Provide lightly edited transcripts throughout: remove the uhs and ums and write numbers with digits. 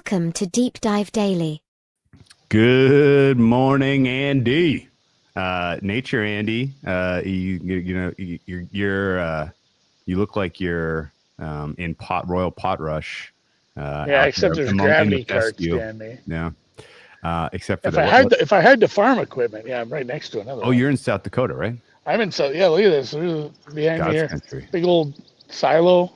Welcome to Deep Dive Daily. Good morning, Andy. Nature Andy. You look like you're in Royal Pot Rush. Yeah, Out except there there's in the gravity carts fescue. behind me. Yeah. Except for If I had the farm equipment, yeah, I'm right next to another Oh, one. you're in South Dakota, right? I'm in yeah, look at this. There's behind me God's here. country. Big old silo,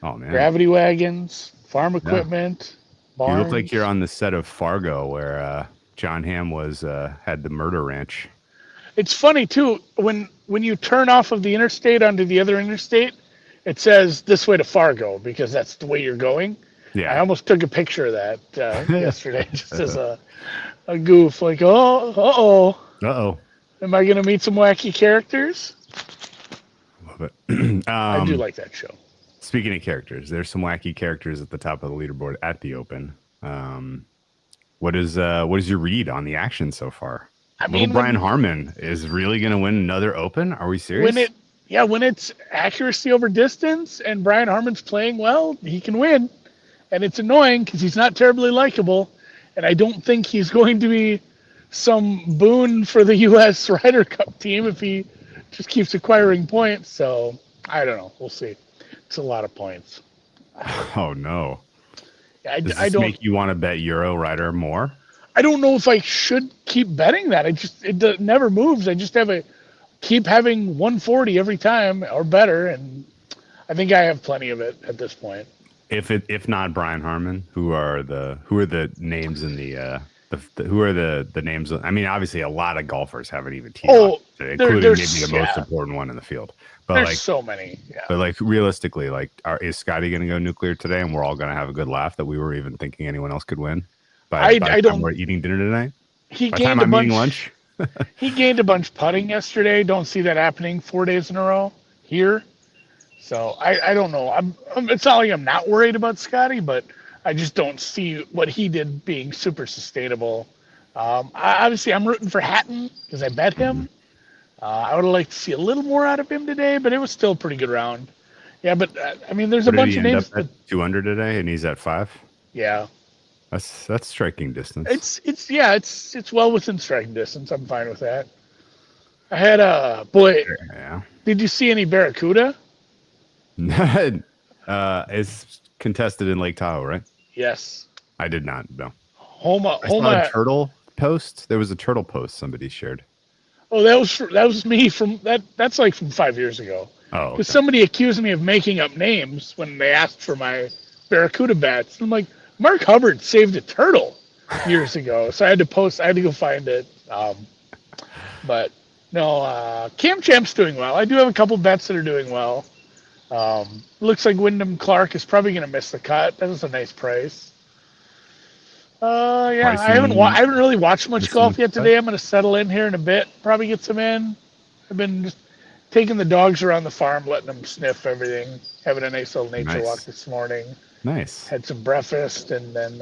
Oh man. gravity wagons, farm Yeah. equipment, barns. You look like you're on the set of Fargo where John Hamm was had the murder ranch. It's funny too, when you turn off of the interstate onto the other interstate, it says this way to Fargo because that's the way you're going. Yeah. I almost took a picture of that yesterday just as a goof, like, Uh-oh. am I gonna meet some wacky characters? Love it. I do like that show. Speaking of characters, there's some wacky characters at the top of the leaderboard at the Open. What is your read on the action so far? Brian Harmon is really going to win another Open. Are we serious? When it's accuracy over distance and Brian Harmon's playing well, he can win. And it's annoying because he's not terribly likable, and I don't think he's going to be some boon for the U.S. Ryder Cup team if he just keeps acquiring points. So I don't know. We'll see. It's a lot of points. Oh no! I don't make you want to bet Euro Ryder more. I don't know if I should keep betting that. It never moves. I just keep having 140 every time or better, and I think I have plenty of it at this point. If not Brian Harmon, who are the names in who are the names? I mean, obviously, a lot of golfers haven't even teed off today, including maybe the most important one in the field. But there's so many. Yeah. But realistically, is Scotty going to go nuclear today, and we're all going to have a good laugh that we were even thinking anyone else could win? By the time we're eating dinner tonight. By the time I'm eating lunch. He gained a bunch putting yesterday. Don't see that happening 4 days in a row here. So I don't know. It's not like I'm not worried about Scotty, but I just don't see what he did being super sustainable. Obviously, I'm rooting for Hatton because I bet him. I would have liked to see a little more out of him today, but it was still a pretty good round. Yeah, but I mean, there's a bunch of names. At 200 today, and he's at 5. Yeah, that's striking distance. It's well within striking distance. I'm fine with that. I had Yeah. Did you see any Barracuda? It's contested in Lake Tahoe, right? Yes. I did not. No. I saw a turtle post. There was a turtle post somebody shared. Oh, that was me from that. That's like from 5 years ago. Oh. Because somebody accused me of making up names when they asked for my Barracuda bats. And I'm like, Mark Hubbard saved a turtle years ago, so I had to go find it. But no, Cam Champ's doing well. I do have a couple bets that are doing well. Looks like Wyndham Clark is probably going to miss the cut. That was a nice price. I haven't really watched much golf yet today. I'm going to settle in here in a bit, probably get some in. I've been just taking the dogs around the farm, letting them sniff everything, having a nice little nature walk this morning. Nice. Had some breakfast, and then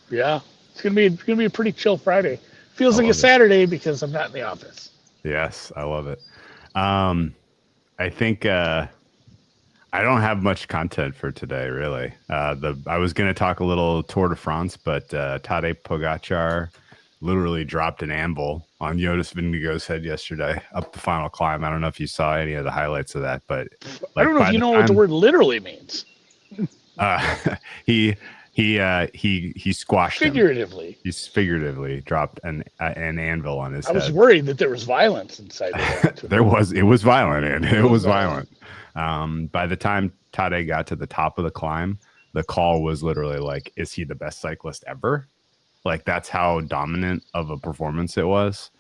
it's gonna be a pretty chill Friday. Feels like a Saturday because I'm not in the office. Yes, I love it. I think I don't have much content for today, really. I was going to talk a little Tour de France, but Tadej Pogačar literally dropped an anvil on Jonas Vingegaard's head yesterday up the final climb. I don't know if you saw any of the highlights of that, but I don't know if you know what the word literally means. He squashed figuratively. He figuratively dropped an anvil on his head. I was worried that there was violence inside of that. It was violent, and it was violent. By the time Tadej got to the top of the climb, the call was literally like, is he the best cyclist ever? Like, that's how dominant of a performance it was.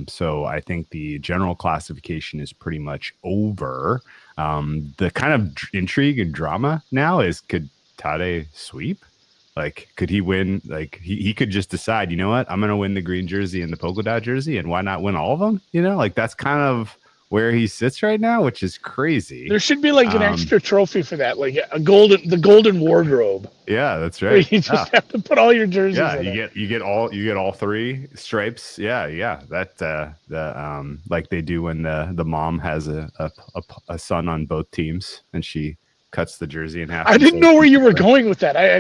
So I think the general classification is pretty much over. The kind of intrigue and drama now is, could Tadej sweep? Like, could he win? Like, he could just decide, you know what, I'm going to win the green jersey and the polka dot jersey, and why not win all of them? You know, like, that's kind of where he sits right now, which is crazy. There should be like an extra trophy for that, like the golden wardrobe. Yeah, that's right. You just have to put all your jerseys. Yeah, in you get all 3 stripes. Yeah. That like they do when the mom has a son on both teams, and she cuts the jersey in half. I didn't know where you were going with that. I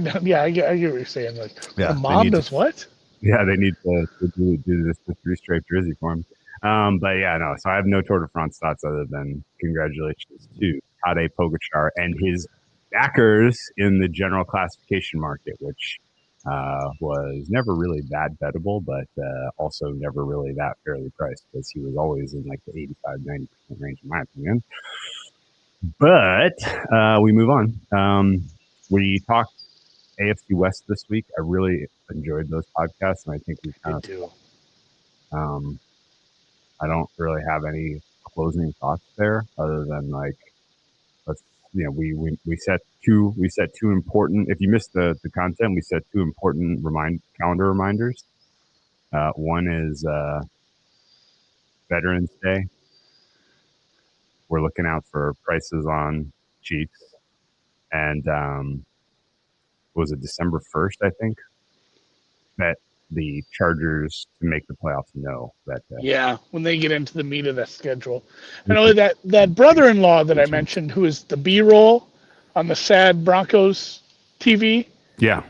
get what you're saying. Like, Yeah, the mom does what? Yeah, they need to do this 3-stripe jersey for him. But yeah, no. So I have no Tour de France thoughts other than congratulations to Tadej Pogačar and his backers in the general classification market, which was never really that bettable, but also never really that fairly priced because he was always in like the 85-90% range, in my opinion. But we move on. We talked AFC West this week. I really enjoyed those podcasts, and I think we kind of. I don't really have any closing thoughts there, other than like, we set two important. If you missed the content, we set two important calendar reminders. One is Veterans Day. We're looking out for prices on Chiefs, and was it December 1st? I think that the Chargers to make the playoffs know that. Yeah, when they get into the meat of the schedule. I know that brother-in-law that I mentioned, who is the B-roll on the sad Broncos TV. Yeah.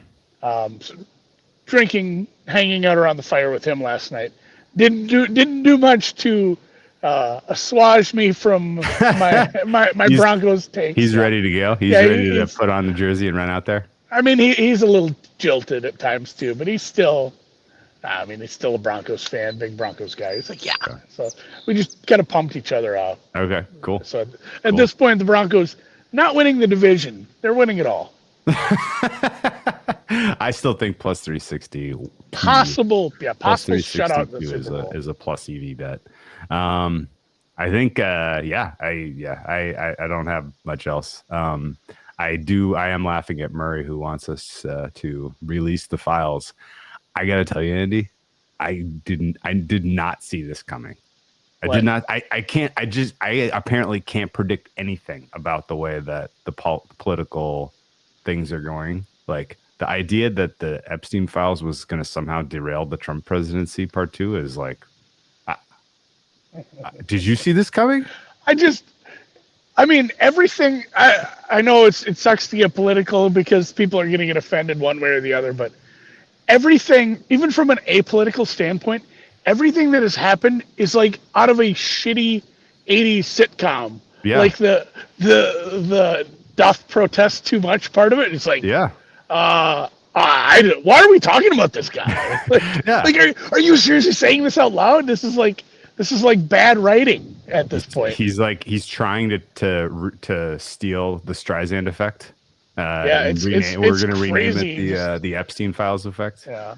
Drinking, hanging out around the fire with him last night. Didn't do much to assuage me from my Broncos takes. He's ready to go. He's ready to put on the jersey and run out there. I mean, he's a little jilted at times too, but he's still a Broncos fan, big Broncos guy. He's like, yeah. Okay. So we just kind of pumped each other up. Okay, cool. So at this point, the Broncos not winning the division, they're winning it all. I still think plus 360 possible shutout is a plus EV bet. I think I don't have much else. I am laughing at Murray, who wants us to release the files. I gotta tell you, Andy, I did not see this coming. I did not. I can't. I apparently can't predict anything about the way that the political things are going. Like the idea that the Epstein files was going to somehow derail the Trump presidency part 2 is like. Did you see this coming? Everything. I know it sucks to get political because people are going to get offended one way or the other, but everything, even from an apolitical standpoint, everything that has happened is like out of a shitty 80s sitcom. Yeah. Like the doth protest too much part of it. It's like, yeah. Why are we talking about this guy? Are you seriously saying this out loud? This is like bad writing at this point. He's trying to steal the Streisand effect. We're going to rename it the Epstein Files effect. Yeah.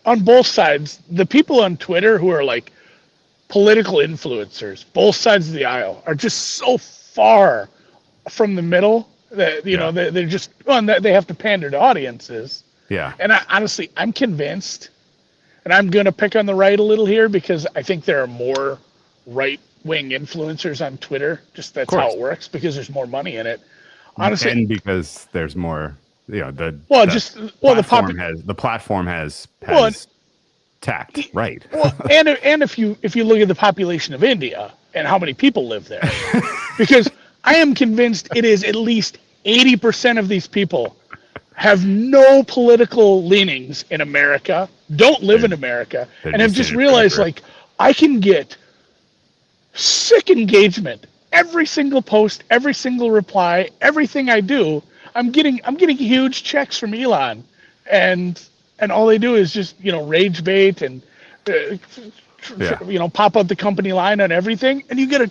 On both sides, the people on Twitter who are like political influencers, both sides of the aisle, are just so far from the middle that they're just they have to pander to audiences. Yeah. And honestly, I'm convinced, and I'm going to pick on the right a little here because I think there are more right-wing influencers on Twitter. Just that's how it works because there's more money in it. Honestly, and because there's more, the platform has tact, right? Well, and if you look at the population of India and how many people live there, because I am convinced it is at least 80% of these people have no political leanings in America, don't live in America, and have just realized I can get sick engagement. Every single post, every single reply, everything I do, I'm getting huge checks from Elon, and all they do is just rage bait and pop up the company line on everything, and you get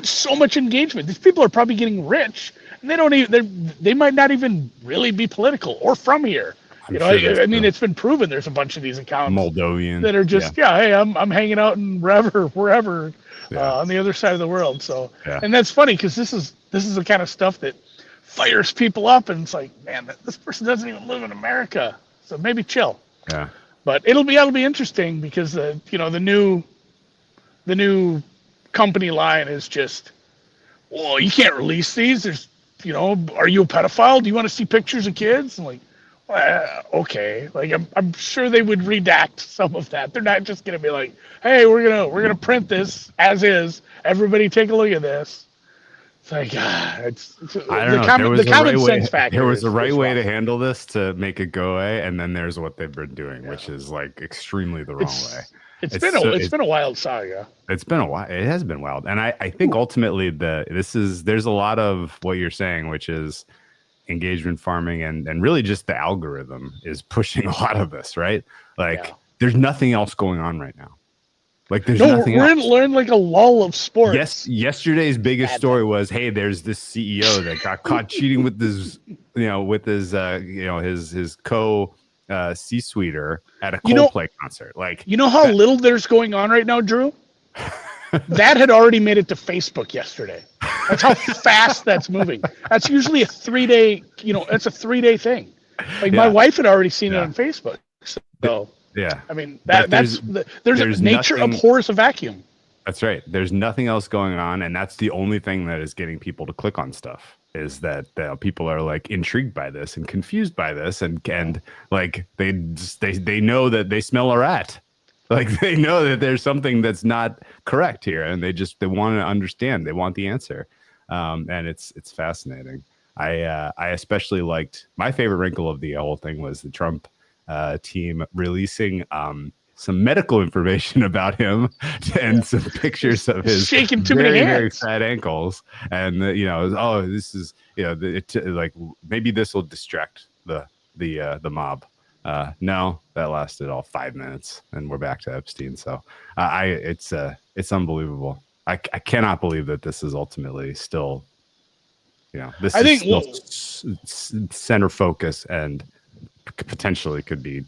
so much engagement. These people are probably getting rich, and they might not even really be political or from here. It's been proven there's a bunch of these accounts Moldovan that are just hey, I'm hanging out in wherever. On the other side of the world. So, and that's funny because this is the kind of stuff that fires people up, and it's like, man, this person doesn't even live in America, so maybe chill. Yeah. But it'll be interesting because the new company line is just, well, you can't release these. There's, are you a pedophile? Do you want to see pictures of kids? I'm like, okay, like I'm sure they would redact some of that. They're not just gonna be like, hey, we're gonna print this as is. Everybody take a look at this. It's like I don't know. There was the a common right way. sense factor. There was a is right way to rough. handle this to make it go away, and then there's what they've been doing, which is like extremely the wrong way. It's It's been a wild saga. it's been a while. It has been wild, and I think ultimately there's a lot of what you're saying, which is engagement farming and really just the algorithm is pushing a lot of this, right? Like Yeah. there's nothing else going on right now. Like there's No, nothing we're else. in like a lull of sports. Yes, yesterday's biggest Bad story was, hey, there's this CEO that got caught cheating with his, his co C-suiter at a Coldplay concert. Like, You know how little there's going on right now, Drew? That had already made it to Facebook yesterday. That's how fast that's moving. That's usually a 3-day, it's a 3-day thing. Like my wife had already seen it on Facebook. So yeah, I mean there's nature nothing, abhors a vacuum. That's right. There's nothing else going on, and that's the only thing that is getting people to click on stuff. Is that people are like intrigued by this and confused by this, and like they know that they smell a rat. Like they know that there's something that's not correct here, and they want to understand. They want the answer, and it's fascinating. I especially liked, my favorite wrinkle of the whole thing was the Trump team releasing some medical information about him and some pictures of his shaking too many hands, very fat ankles, and this is like maybe this will distract the mob. No, that lasted all 5 minutes, and we're back to Epstein. So it's unbelievable. I cannot believe that this is ultimately still, this is still center focus and potentially could be,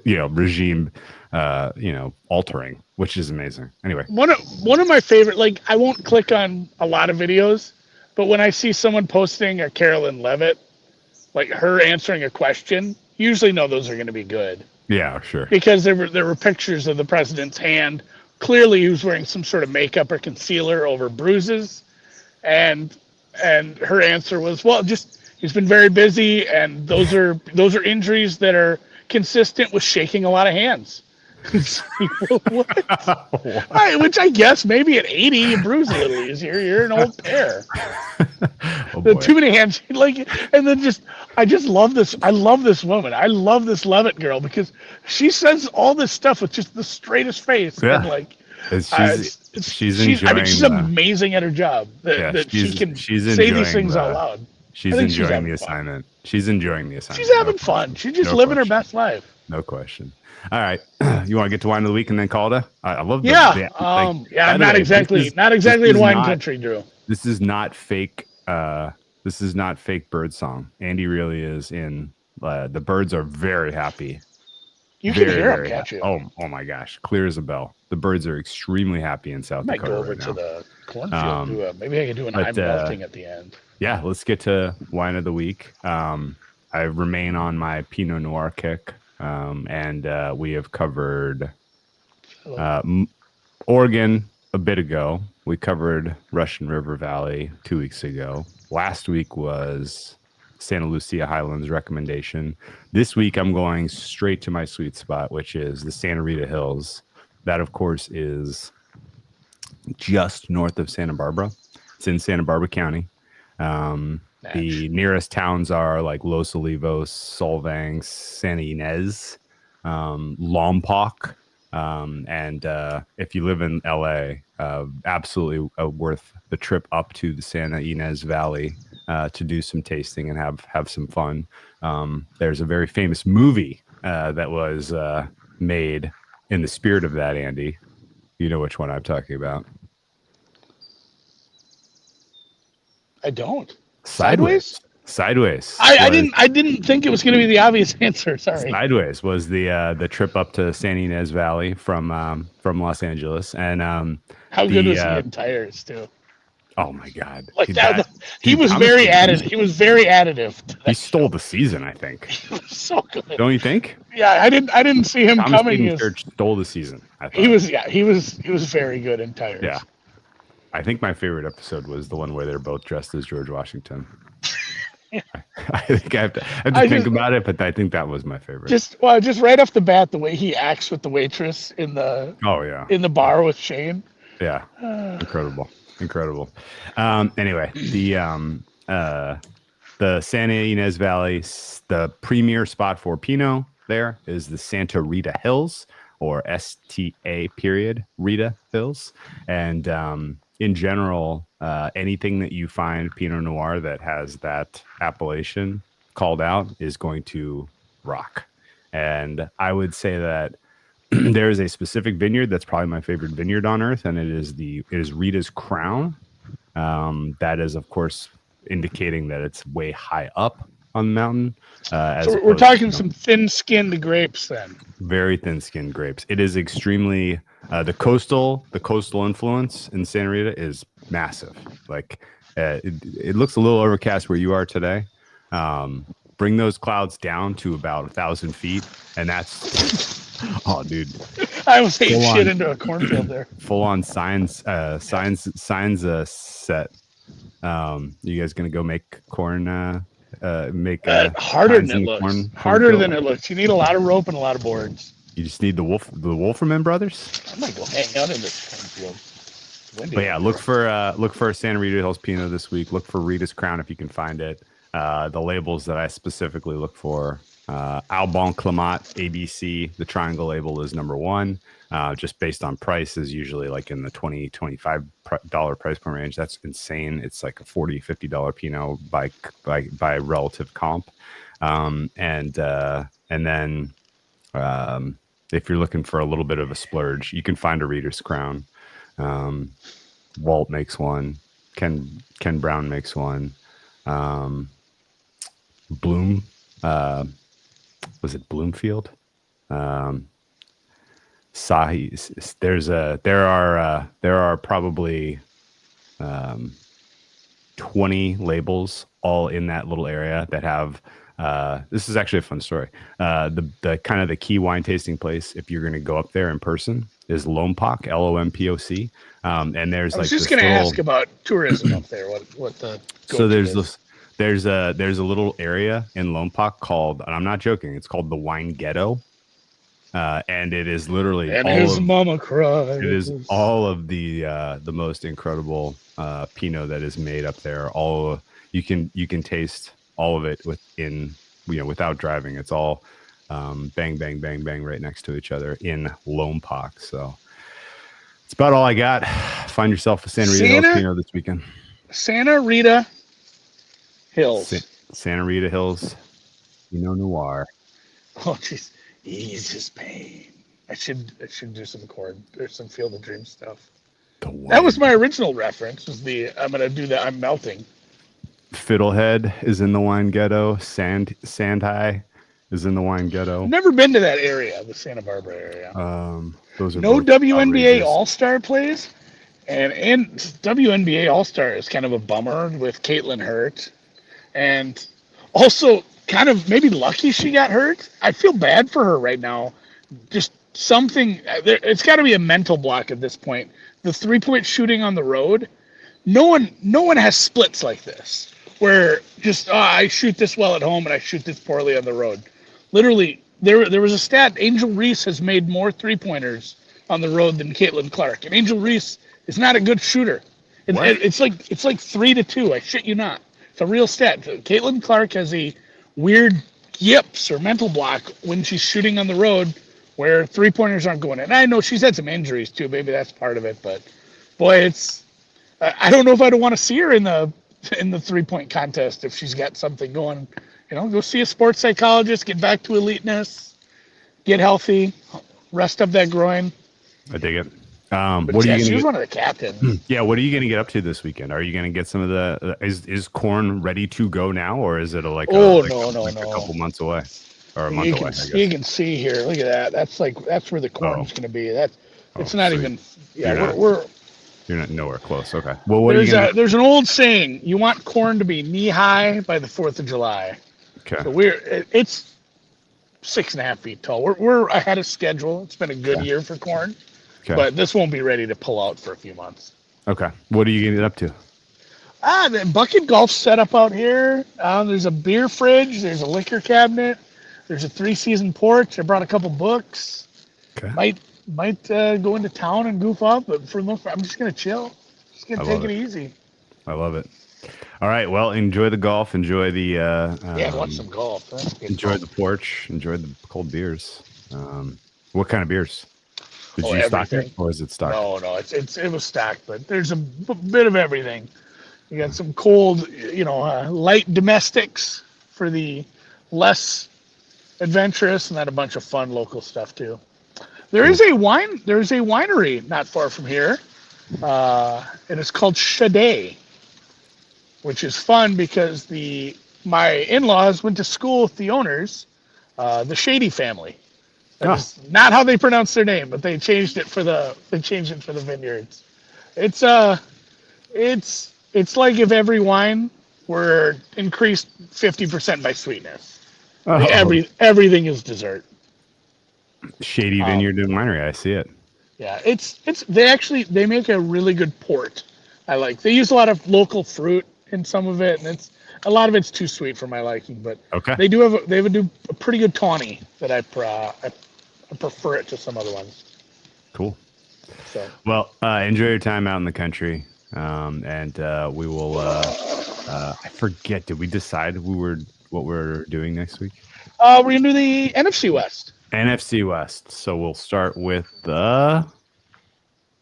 regime, altering, which is amazing. Anyway, one of my favorite, like I won't click on a lot of videos, but when I see someone posting a Carolyn Levitt, like her answering a question, usually know those are going to be good. Yeah, sure. Because there were pictures of the president's hand. Clearly, he was wearing some sort of makeup or concealer over bruises, and her answer was, "Well, just he's been very busy, and those are injuries that are consistent with shaking a lot of hands." What? Right, which I guess maybe at 80 you bruise a little easier. You're an old pair. Too many hands, and then I just love this. I love this woman. I love this Levitt girl because she says all this stuff with just the straightest face. Yeah. And she's enjoying. She's amazing at her job. She can say these things out loud. She's enjoying the assignment. She's enjoying the assignment. She's having fun. She's just living her best life. No question. All right, you want to get to wine of the week and then call it a? I love that. Yeah. Not exactly in wine country, Drew. This is not fake. This is not fake bird song. Andy really is in. The birds are very happy. You can hear them, can't you? Oh my gosh, clear as a bell. The birds are extremely happy in South Dakota. I might go over to the cornfield. Maybe I can do an I'm melting at the end. Yeah, let's get to wine of the week. I remain on my Pinot Noir kick. And we have covered Oregon a bit ago. We covered Russian River Valley 2 weeks ago. Last week was Santa Lucia Highlands recommendation. This week I'm going straight to my sweet spot, which is the Santa Rita Hills. That, of course, is just north of Santa Barbara. It's in Santa Barbara County. The nearest towns are like Los Olivos, Solvang, Santa Ynez, Lompoc, and if you live in LA, absolutely worth the trip up to the Santa Ynez Valley to do some tasting and have some fun. There's a very famous movie that was made in the spirit of that, Andy. You know which one I'm talking about. I don't. Sideways. I didn't think it was going to be the obvious answer. Sorry. Sideways was the trip up to Santa Ynez Valley from Los Angeles, and how good was he in tires too? Oh my God! He was very additive. He was very additive. He stole the season, I think. He was so good. Don't you think? Yeah, I didn't see him Thomas coming. Church stole the season. I thought. He was very good in tires. Yeah. I think my favorite episode was the one where they're both dressed as George Washington. I think I have to think about it, but I think that was my favorite. Just right off the bat, the way he acts with the waitress in the bar with Shane. Yeah, incredible. Incredible. Anyway, the Santa Ynez Valley, the premier spot for Pinot there is the Santa Rita Hills, or STA period Rita Hills. And in general, anything that you find Pinot Noir that has that appellation called out is going to rock. And I would say that there is a specific vineyard that's probably my favorite vineyard on earth, and it is Rita's Crown. That is, of course, indicating that it's way high up on the mountain. So we're talking some thin-skinned grapes then. Very thin-skinned grapes. It is extremely the coastal influence in Santa Rita is massive. Like it looks a little overcast where you are today. Bring those clouds down to about 1,000 feet, and that's oh, dude! I was hating shit into a cornfield there. Full on signs set. You guys gonna go make corn? Harder than it looks. Harder than it looks. You need a lot of rope and a lot of boards. You just need the Wolferman brothers. I might go hang out in this cornfield. But yeah, look for Santa Rita Hills Pinot this week. Look for Rita's Crown if you can find it. The labels that I specifically look for: Albon Clement ABC. The triangle label is number 1. Just based on price is usually like in the $20-$25 price point range. That's insane. It's like a $40-$50 Pinot by relative comp. And then if you're looking for a little bit of a splurge, you can find a Reader's Crown. Walt makes one. Ken Brown makes one. Bloom. Was it Bloomfield? There are probably 20 labels all in that little area that have this is actually a fun story. The kind of the key wine tasting place, if you're going to go up there in person, is Lompoc, Lompoc. And there's I was just going to ask about tourism up there. What the so there's a little area in Lompoc called, and I'm not joking, it's called the Wine Ghetto. And it is literally mama cried. It is all of the most incredible Pinot that is made up there. All you can taste all of it without driving. It's all bang bang bang bang right next to each other in Lompoc. So it's about all I got. Find yourself a Santa Rita Hills Pinot this weekend. Santa Rita Hills. Santa Rita Hills Pinot Noir. Oh jeez. Ease his pain. I should do some chord or some Field of Dreams stuff. That was my original reference. Was I'm gonna do that. I'm melting. Fiddlehead is in the Wine Ghetto. Sand High is in the Wine Ghetto. I've never been to that area, the Santa Barbara area. Those are no WNBA All-Star plays, and WNBA All-Star is kind of a bummer with Caitlin hurt, and also kind of maybe lucky she got hurt. I feel bad for her right now. Just something. It's got to be a mental block at this point. The 3-point shooting on the road. No one has splits like this where just I shoot this well at home and I shoot this poorly on the road. Literally, there was a stat. Angel Reese has made more 3-pointers on the road than Caitlin Clark, and Angel Reese is not a good shooter. It's like 3-2. I shit you not. It's a real stat. Caitlin Clark has a weird yips or mental block when she's shooting on the road where 3-pointers aren't going in. And I know she's had some injuries too. Maybe that's part of it, but boy, I don't know if I'd want to see her in the 3-point contest if she's got something going. Go see a sports psychologist, get back to eliteness, get healthy, rest up that groin. I dig it. She was one of the captains. Yeah, what are you going to get up to this weekend? Are you going to get some of the? Is corn ready to go now, or is it a couple months away, or a month away? I guess. You can see here. Look at that. That's where the corn's going to be. It's not sweet. Even. Yeah, You're not nowhere close. Okay. Well, what are you gonna? There's an old saying: you want corn to be knee high by the 4th of July. Okay. So it's 6.5 feet tall. We're ahead of schedule. It's been a good year for corn. Okay. But this won't be ready to pull out for a few months. Okay. What are you getting up to? The bucket golf set up out here. There's a beer fridge. There's a liquor cabinet. There's a 3-season porch. I brought a couple books. Okay. Might go into town and goof up, but for the most part, I'm just gonna chill. Just gonna I take love it it. easy. I love it. All right. Well, enjoy the golf. Enjoy the Yeah, watch some golf. That's good. enjoy the porch. Enjoy the cold beers. What kind of beers? Did Oh, you stock it everything. or is it stocked? No, it was stacked, but there's a bit of everything. You got some cold, light domestics for the less adventurous, and then a bunch of fun local stuff too. There's a winery not far from here, and it's called Shade, which is fun because my in-laws went to school with the owners, the Shady family. That is not how they pronounce their name, but they changed it for the vineyards. It's like if every wine were increased 50% by sweetness. Like Oh, everything is dessert. Shady Vineyard and Winery. I see it. Yeah, they make a really good port. They use a lot of local fruit in some of it, and a lot of it's too sweet for my liking. But Okay. they have a pretty good tawny that I prefer it to some other ones. Cool. So Well, enjoy your time out in the country, and we will. I forget. Did we decide what we're doing next week? we're gonna do the NFC West. NFC West. So we'll start with the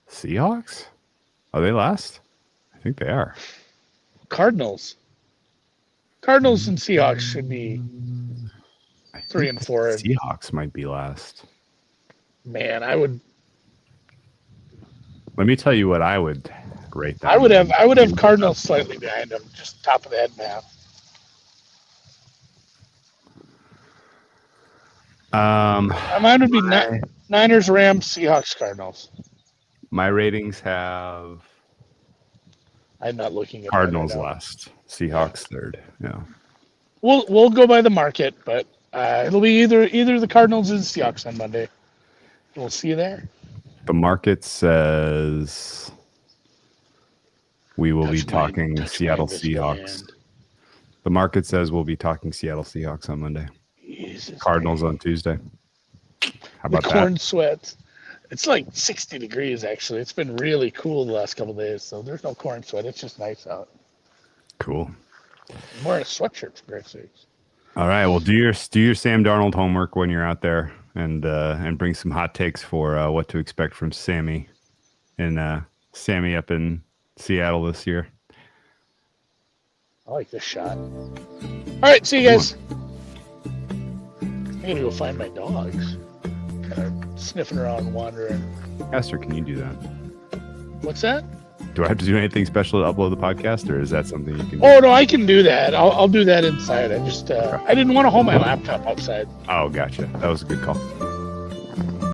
Seahawks. Are they last? I think they are. Cardinals and Seahawks should be 3 and 4. Seahawks might be last. Man, I would Let me tell you what I would rate them. I would have Cardinals slightly behind them, just top of the head math. Mine would be Niners, Rams, Seahawks, Cardinals. My ratings have I'm not looking at Cardinals that right now. last, Seahawks third. Yeah. We'll go by the market, but it'll be either the Cardinals or the Seahawks on Monday. We'll see you there. The market says we will be talking Seattle Seahawks. The market says we'll be talking Seattle Seahawks on Monday. Jesus, Cardinals man. on Tuesday. How The about corn that? sweats. It's like 60 degrees actually. It's been really cool the last couple of days, so there's no corn sweat. It's just nice out. Cool. I'm wearing a sweatshirt for Christ's sakes. All right. Well, do your Sam Darnold homework when you're out there, and bring some hot takes for what to expect from Sammy Sammy up in Seattle this year. I like this shot. All right, see you guys. I gotta go find my dogs. Kind of sniffing around, wandering. Esther, can you do that? What's that? Do I have to do anything special to upload the podcast, or is that something you can do? Oh no, I can do that. I'll do that inside. I didn't want to hold my laptop outside. Oh, gotcha. That was a good call.